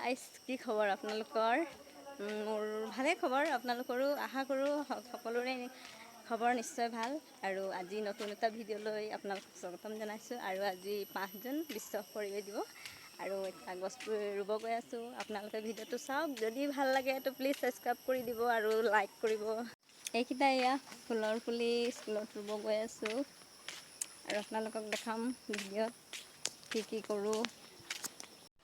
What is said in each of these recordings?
Guys কি খবৰ আপোনালোকৰ? মোৰ ভালে খবৰ। আপোনালোকৰো আশা কৰোঁ সকলোৰে খবৰ নিশ্চয় ভাল। আৰু আজি নতুন এটা ভিডিঅ'লৈ আপোনালোকক স্বাগতম জনাইছোঁ। আৰু আজি 5 জুন বিশ্ব পৰিৱেশ দিৱস আৰু এতিয়া গছপুলি ৰুব গৈ আছোঁ। আপোনালোকে ভিডিঅ'টো চাওক, যদি ভাল লাগে তো প্লিজ ছাবস্ক্ৰাইব কৰি দিব আৰু লাইক কৰিব। এইকেইটা এয়া ফুলৰ পুলি স্কুলত ৰুব গৈ আছোঁ আৰু আপোনালোকক দেখাম ভিডিঅ'ত কি কৰোঁ।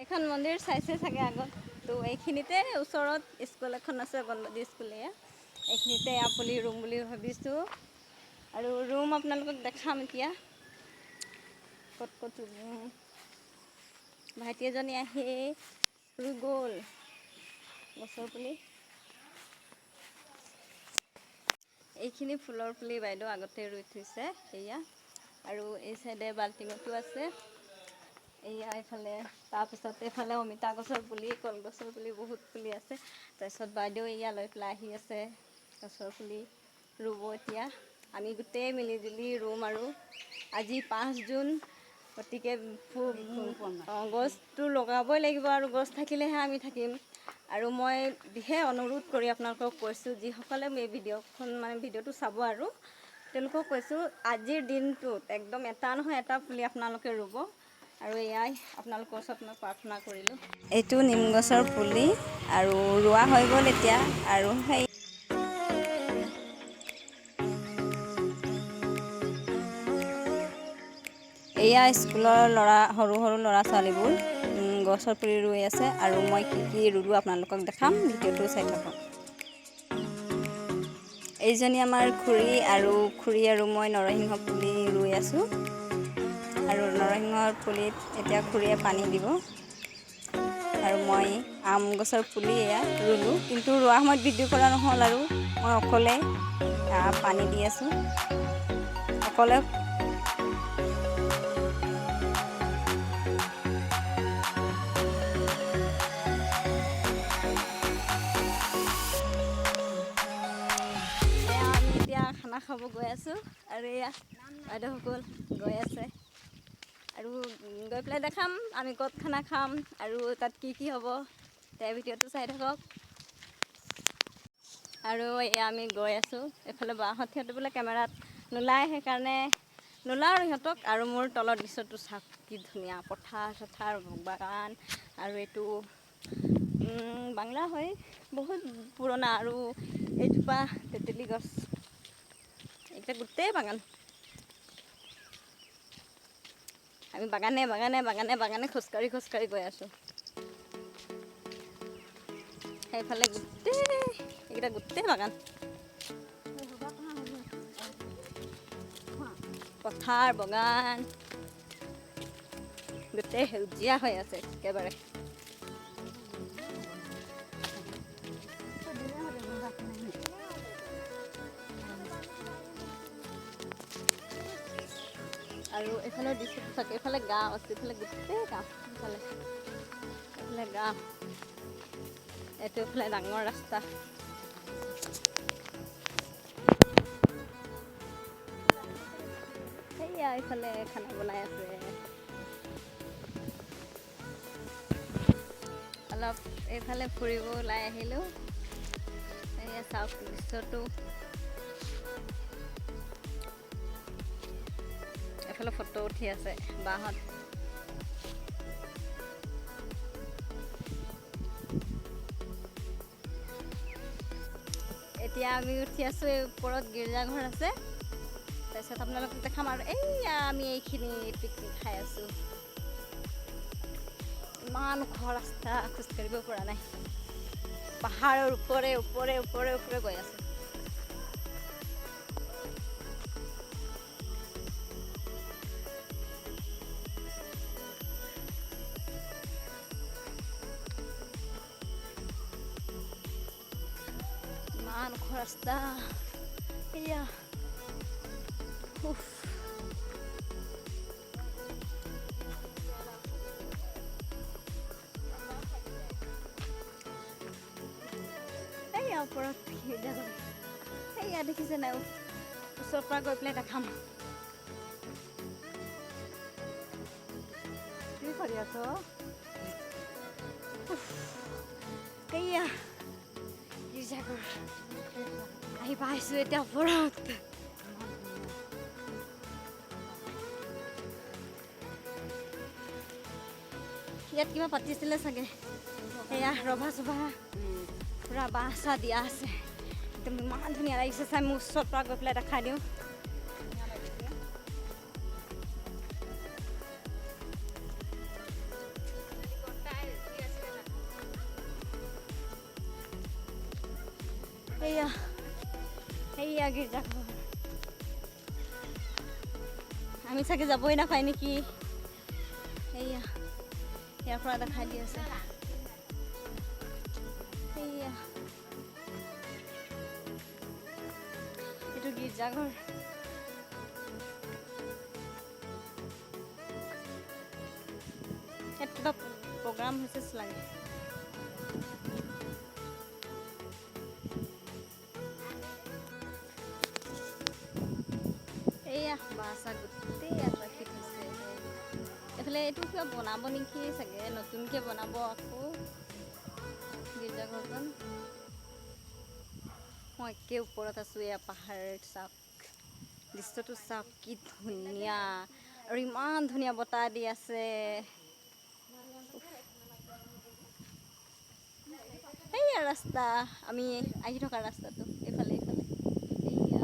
এখন মন্দিৰ চাইছে চাগে আগত, তো এইখিনিতে ওচৰত স্কুল এখন আছে, বনবাদী স্কুল। এইখিনিতে পুলি ৰুম বুলি ভাবিছোঁ আৰু ৰুম আপোনালোকক দেখাম এতিয়া ক'ত ৰুম। ভাইটি এজনী আহি ৰুই গ'ল গছৰ পুলি। এইখিনি ফুলৰ পুলি বাইদেউ আগতে ৰুই থৈছে এয়া, আৰু এই চাইডে বাল্টিঙতো আছে এয়া এইফালে। তাৰপিছত এইফালে অমিতা গছৰ পুলি, কলগছৰ পুলি, বহুত পুলি আছে। তাৰপিছত বাইদেউ এয়া লৈ পেলাই আহি আছে গছৰ পুলি ৰুব। এতিয়া আমি গোটেই মিলিজুলি ৰুম আৰু আজি 5 জুন, গতিকে গছটো লগাবই লাগিব আৰু গছ থাকিলেহে আমি থাকিম। আৰু মই বিশেষ অনুৰোধ কৰি আপোনালোকক কৈছোঁ, যিসকলে এই ভিডিঅ'টো চাব আৰু তেওঁলোকক কৈছোঁ, আজিৰ দিনটোত একদম এটা নহয় এটা পুলি আপোনালোকে ৰুব। আৰু এয়াই আপোনালোকৰ ওচৰত মই প্ৰাৰ্থনা কৰিলোঁ। এইটো নিম গছৰ পুলি আৰু ৰোৱা হৈ গ'ল এতিয়া। আৰু সেই এয়া স্কুলৰ সৰু ল'ৰা ছোৱালীবোৰ গছৰ পুলি ৰুই আছে। আৰু মই কি ৰুলোঁ আপোনালোকক দেখাম, ভিডিঅ'টো চাই থাকক। এইজনী আমাৰ খুৰী, আৰু খুৰী আৰু মই নৰসিংহ পুলি ৰুই আছোঁ। আৰু নৰসিংহৰ পুলিত এতিয়া খুৰীয়ে পানী দিব। আৰু মই আম গছৰ পুলি এয়া ৰুলোঁ, কিন্তু ৰোৱা সময়ত ভিডিঅ' কৰা নহ'ল আৰু মই অকলে পানী দি আছোঁ অকলে। আমি এতিয়া খানা খাব গৈ আছোঁ আৰু এয়া বাইদেউসকল গৈ আছে আৰু গৈ পেলাই দেখাম আমি ক'ত খানা খাম আৰু তাত কি হ'ব। তাৰ ভিডিঅ'টো চাই থাকক। আৰু এয়া আমি গৈ আছোঁ। এইফালে বাহঁত সিহঁতে বোলে কেমেৰাত নোলায়, সেইকাৰণে নোলাওঁ আৰু সিহঁতক। আৰু মোৰ তলৰ দৃশ্যটো চাওক, কি ধুনীয়া পথাৰ বাগান। আৰু এইটো বাংলা হয়, বহুত পুৰণা। আৰু এইজোপা তেতেলী গছ, এইকেইটা গোটেই বাগান। আমি বাগানে খোজকাঢ়ি গৈ আছোঁ। সেইফালে এইকেইটা গোটেই বাগান, পথাৰ বাগান গোটেই সেউজীয়া হৈ আছে একেবাৰে। আৰু এইফালে দৃশ্যটো চাওক, এইফালে গাঁও আছে, এইফালে গোটেই গাঁও, এইফালে গাঁও, এইটো এইফালে ডাঙৰ ৰাস্তা। সেয়া এইফালে খানা বনাই আছে। অলপ এইফালে ফুৰিব ওলাই আহিলোঁ। এয়া চাওক দৃশ্যটো, এফালে ফটো উঠি আছে বাহঁত। এতিয়া আমি উঠি আছোঁ, এই ওপৰত গীৰ্জাঘৰ আছে। তাৰপিছত আপোনালোকক দেখাম। আৰু এইয়া আমি এইখিনি পিকনিক খাই আছোঁ। ইমান ওখ ৰাস্তা, খোজকাঢ়িব পৰা নাই। পাহাৰৰ ওপৰে গৈ আছোঁ। ইমান ওখ ৰাস্তা এয়া। এইয়া ওপৰত এইয়া দেখিছে নাই, ওচৰৰ পৰা গৈ পেলাই দেখাম। কি কৰি আছ? এয়া গীৰ্জাঘৰ আহি পাইছোঁ এতিয়া ওপৰত। ইয়াত কিবা পাতিছিলে চাগে, এয়া ৰভা চভা পুৰা বাঁহ চাহ দিয়া আছে। একদম ইমান ধুনীয়া লাগিছে চাই, মোৰ ওচৰৰ পৰা গৈ পেলাই দেখাই দিওঁ। এয়া এয়া গীৰ্জাঘৰ, আমি চাগে যাবই নাপায় নেকি। এয়া ইয়াৰ পৰা দেখাই দি আছে। এয়া এইটো গীৰ্জাঘৰ। ইয়াত কিবা প্ৰগ্ৰাম হৈছে লাগে। এয়া বাছা গোটেই ইয়াত ৰাখি থৈছে। এইফালে এইটো কিবা বনাব নেকি চাগে, নতুনকৈ বনাব আকৌ গীৰ্জাঘৰখন। মই একে ওপৰত আছোঁ, এয়া পাহাৰ চাওক, দৃশ্যটো চাওক কি ধুনীয়া, আৰু ইমান ধুনীয়া বতাহ দি আছে। এইয়া ৰাস্তা, আমি আহি থকা ৰাস্তাটো এইফালে এইফালে এইয়া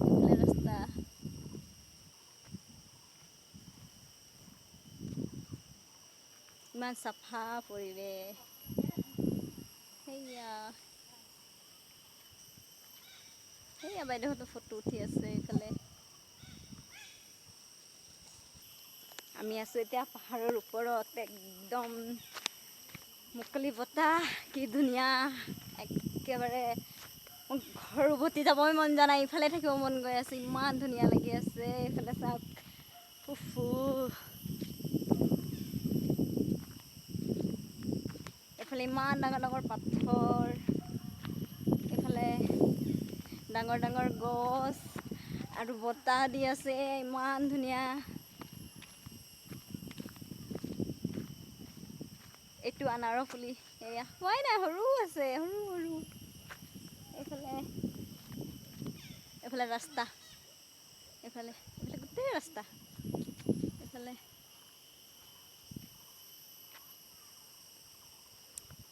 এইফালে ৰাস্তা। ইমান চাফা পৰিৱেশ। সেয়া বাইদেউহঁতৰ ফটো উঠি আছে এইফালে। আমি আছোঁ এতিয়া পাহাৰৰ ওপৰত, একদম মুকলি বতাহ, কি ধুনীয়া একেবাৰে। মোক ঘৰ উভতি যাবই মন যোৱা নাই, ইফালে থাকিব মন গৈ আছে, ইমান ধুনীয়া লাগি আছে। এইফালে চাওক, এইফালে ইমান ডাঙৰ ডাঙৰ পাথৰ, এইফালে ডাঙৰ ডাঙৰ গছ, আৰু বতাহ দি আছে ইমান ধুনীয়া। এইটো আনাৰৰ পুলি, এয়া হোৱাই নাই, সৰু আছে, সৰু সৰু। এইফালে এইফালে ৰাস্তা, এইফালে এইফালে গোটেই ৰাস্তা, এইফালে।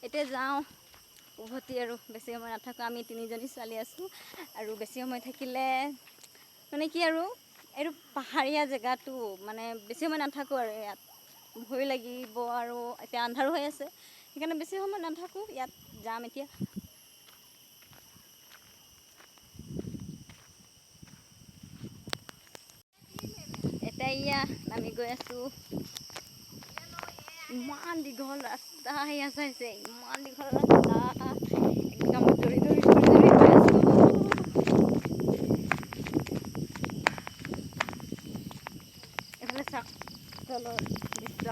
এতিয়া যাওঁ উভতি, আৰু বেছি সময় নাথাকোঁ। আমি 3জনী ছোৱালী আছোঁ, আৰু বেছি সময় থাকিলে মানে কি আৰু, এইটো পাহাৰীয়া জেগাটো, মানে বেছি সময় নাথাকোঁ আৰু ইয়াত, ভয় লাগিব। আৰু এতিয়া আন্ধাৰো হৈ আছে, সেইকাৰণে বেছি সময় নাথাকোঁ ইয়াত, যাম এতিয়া। এতিয়া এয়া নামি গৈ আছোঁ। ইমান দীঘল ৰাস্তা, এয়া চাইছে ইমান দীঘল ৰাস্তা, একদম দৌৰি দৌৰি দৌৰি দৌৰি গৈ আছোঁ। এইফালে চাওক তলৰ দৃশ্য,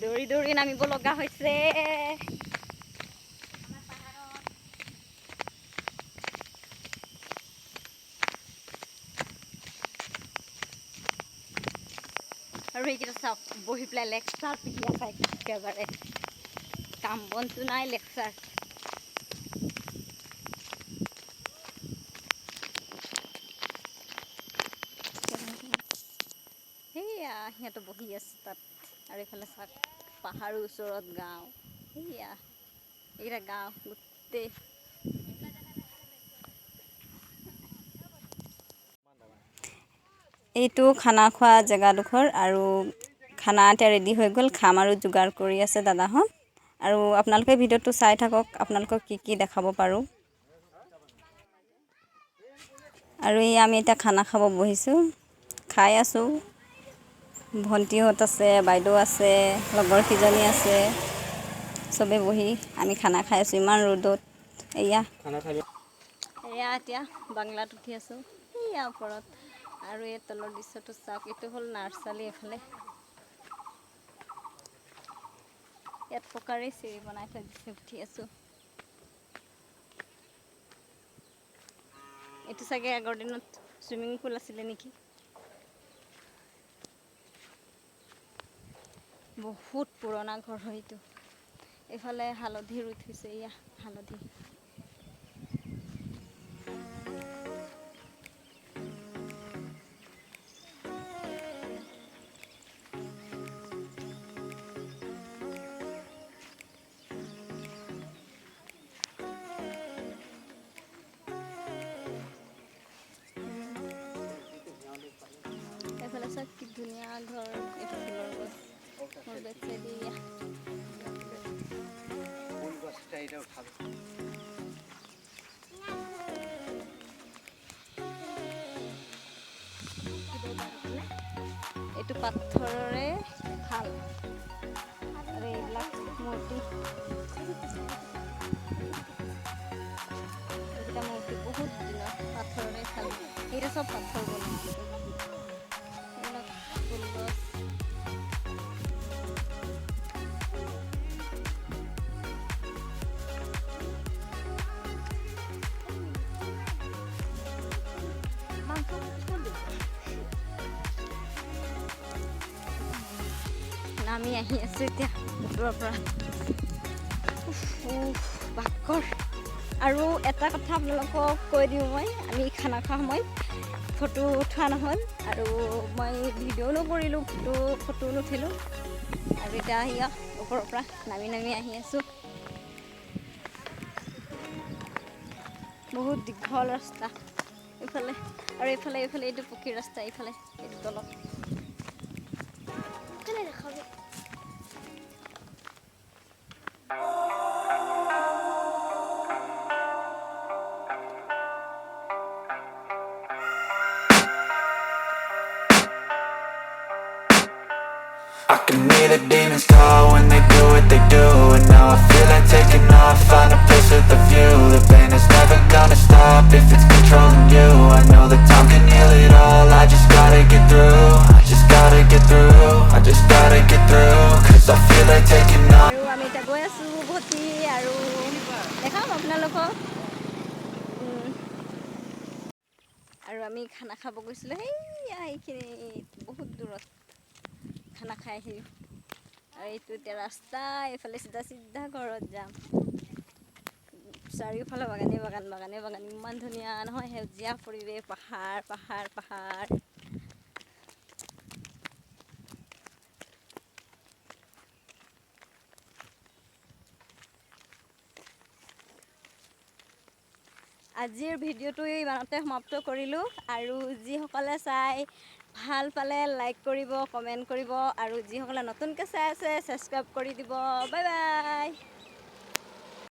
দৌৰি দৌৰি নামিব লগা হৈছে। আৰু এইকেইটা চাওক, বহি পেলাই লেকচাৰ পিন্ধি আছে, একেবাৰে কাম বনটো নাই, লেকচাৰ। সেয়া সিহঁতে বহি আছে তাত, আৰু এইফালে চাওক পাহাৰৰ ওচৰত গাঁও, সেয়া এইকেইটা গাঁও গোটেই। এইটো খানা খোৱা জেগাডোখৰ, আৰু খানা এতিয়া ৰেডি হৈ গ'ল, খাম আৰু যোগাৰ কৰি আছে দাদাহঁত। আৰু আপোনালোকে ভিডিঅ'টো চাই থাকক, আপোনালোকক কি কি দেখাব পাৰোঁ। আৰু এই আমি এতিয়া খানা খাব বহিছোঁ, খাই আছোঁ। ভণ্টিহঁত আছে, বাইদেউ আছে, লগৰ কেইজনী আছে, চবে বহি আমি খানা খাই আছোঁ ইমান ৰ'দত। এয়া এতিয়া বাংলাত উঠি আছোঁ, এয়া ওপৰত। আৰু এই তলৰ দৃশ্যটো চাওক, এইটো হ'ল নাৰ্চাৰী। এইফালে ইয়াত পকাৰে চিৰি বনাই থৈ দিছে, উঠি আছোঁ। এইটো চাগে আগৰ দিনত চুইমিং পুল আছিলে নেকি। বহুত পুৰণা ঘৰ হয় এইটো। এইফালে হালধি ৰুই থৈছে, এয়া হালধি। এইফালে চাওক কি ধুনীয়া ঘৰ, এইটো ফুলৰ গছ মোৰ বেক চাইডে এয়া। এইটো পাথৰৰে ভাল আৰু এইবিলাক মূৰ্তি, এইকেইটা মূৰ্তি বহুত দিনৰ পাথৰৰে ভাল। এইটা চব পাথৰ বনোৱা, এইবিলাক ফুল গছ। নামি আহি আছোঁ এতিয়া ওপৰৰ পৰা। বাকৰ আৰু এটা কথা আপোনালোকক কৈ দিওঁ, আমি খানা খোৱা সময়ত ফটো উঠোৱা নহ'ল আৰু মই ভিডিঅ' নকৰিলোঁ, ফটো নুঠিলোঁ। আৰু এতিয়া সেয়া ওপৰৰ পৰা নামি আহি আছোঁ। বহুত দীঘল ৰাস্তা এইফালে, আৰু এইফালে এইটো পকী ৰাস্তা, এইফালে এইটো তলত। I can hear the demons call when they do what they do. And now I feel like taking off, find a place with a view. The pain is never gonna stop if it's controlling you. I know that time can heal it all, I just gotta get through. I just gotta get through, I just gotta get through. Cause I feel like taking off. আৰু আমি এতিয়া গৈ আছোঁ উভতি, আৰু দেখাম আপোনালোকক। আৰু আমি খানা খাব গৈছিলোঁ সেইয়া, এইখিনি বহুত দূৰত খানা খাই আহিলোঁ। আৰু এইটো এতিয়া ৰাস্তা, এইফালে চিধা ঘৰত যাম। চাৰিওফালে বাগানে বাগান, ইমান ধুনীয়া নহয়, সেউজীয়া পৰিৱেশ, পাহাৰ। আজিৰ ভিডিঅ'টো ইমানতে সমাপ্ত কৰিলোঁ। আৰু যিসকলে চাই ভাল পালে লাইক কৰিব, কমেণ্ট কৰিব, আৰু যিসকলে নতুনকৈ চাই আছে ছাবস্ক্ৰাইব কৰি দিব। Bye bye.